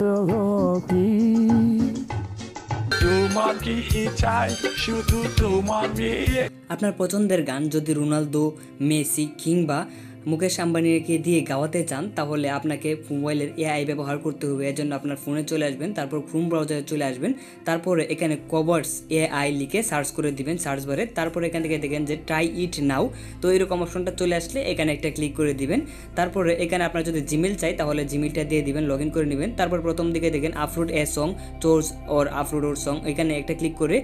তো কি তোমার কি চাই শুধু তোমার মেয়ে। আপনার পছন্দের গান যদি রোনালদো, মেসি কিংবা মুকেশ আম্বানিকে দিয়ে গাওয়াতে চান তাহলে আপনাকে মোবাইলের এআই ব্যবহার করতে হবে। এর জন্য আপনার ফোনে চলে আসবেন, তারপর ক্রোম ব্রাউজারে চলে আসবেন, তারপরে এখানে কভার্স এআই লিখে সার্চ করে দিবেন সার্চ বারে। তারপরে এখান থেকে দেখেন যে ট্রাই ইট নাও, তো এরকম অপশনটা চলে আসলে এখানে একটা ক্লিক করে দিবেন। তারপরে এখানে আপনার যদি জিমেল চাই তাহলে জিমেলটা দিয়ে দিবেন, লগ ইন করে নেবেন। তারপর প্রথম দিকে দেখেন upload a song chores or upload or song, এখানে একটা ক্লিক করে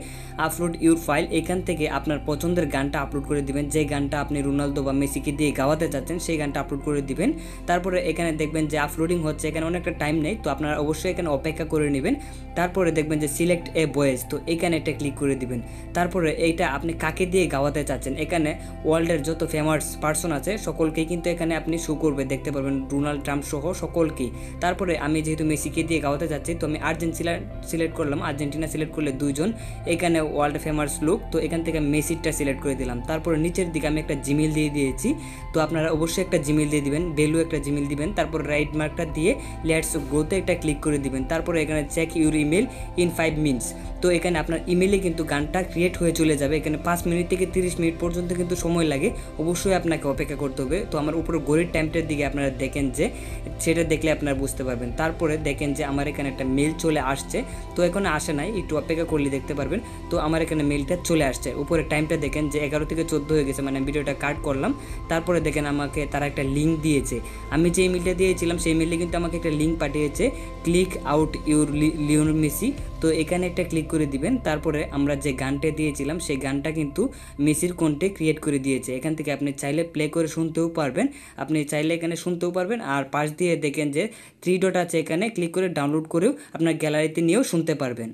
আপলোড ইউর ফাইল, এখান থেকে আপনার পছন্দের গানটা আপলোড করে দিবেন। যে গানটা আপনি রোনালদো বা মেসিকে দিয়ে গাওয়াতে চাচ্ছেন সেই গানটা আপলোড করে দিবেন। তারপরে এখানে দেখবেন যে আপলোডিং হচ্ছে, এখানে অনেকটা টাইম নেই, তো আপনারা অবশ্যই এখানে অপেক্ষা করে নেবেন। তারপরে দেখবেন যে সিলেক্ট এ ভয়েস, তো এখানে একটা ক্লিক করে দিবেন। তারপরে এইটা আপনি কাকে দিয়ে গাওয়াতে চাচ্ছেন, এখানে ওয়ার্ল্ডের যত ফেমাস পার্সন আছে সকলকেই কিন্তু এখানে আপনি শো করবে, দেখতে পারবেন ডোনাল্ড ট্রাম্প সহ সকলকেই। তারপরে আমি যেহেতু মেসিকে দিয়ে গাওয়াতে চাচ্ছি তো আমি আর্জেন্টিনা সিলেক্ট করলাম, আর্জেন্টিনা সিলেক্ট করলে দুইজন, এখানে ওয়ার্ল্ড ফেমাস লুক, তো এখান থেকে মেসিটা সিলেক্ট করে দিলাম। তারপরে নিচের দিকে আমি একটা জিমেল দিয়ে দিয়েছি, তো আপনারা অবশ্যই একটা জিমেল দিয়ে দিবেন, ভ্যালু একটা জিমেল দিবেন। তারপর রাইট মার্কটা দিয়ে লেটস গ্রোতে একটা ক্লিক করে দিবেন। তারপরে এখানে check your email in 5 minutes, তো এখানে আপনার ইমেলে কিন্তু গানটা ক্রিয়েট হয়ে চলে যাবে। এখানে 5 মিনিট থেকে 30 মিনিট পর্যন্ত কিন্তু সময় লাগে, অবশ্যই আপনাকে অপেক্ষা করতে হবে। তো আমার উপরে ঘড়ির টাইমটার দিকে আপনারা দেখেন যে সেটা দেখলে আপনারা বুঝতে পারবেন। তারপরে দেখেন যে আমার এখানে একটা মেল চলে আসছে, তো এখন আসে নাই, একটু অপেক্ষা করলে দেখতে পারবেন। তো আমার এখানে মেলটা চলে আসছে, উপরে টাইমটা দেখেন যে 11 থেকে 14 হয়ে গেছে, মানে ভিডিওটা কাট করলাম। তারপরে দেখেন আমাকে তারা একটা লিঙ্ক দিয়েছে, আমি যে ইমেলটা দিয়েছিলাম সেই মেলে কিন্তু আমাকে একটা লিঙ্ক পাঠিয়েছে, click out your Lionel Messi, তো এখানে একটা ক্লিক করে দিবেন। তারপরে আমরা যে গানটা দিয়েছিলাম সেই গানটা কিন্তু মেসির কন্টে ক্রিয়েট করে দিয়েছে, এখান থেকে আপনি চাইলে প্লে করে শুনতেও পারবেন, আপনি চাইলে এখানে শুনতেও পারবেন। আর পাশ দিয়ে দেখেন যে 3 ডট আছে, এখানে ক্লিক করে ডাউনলোড করেও আপনার গ্যালারিতে নিয়েও শুনতে পারবেন।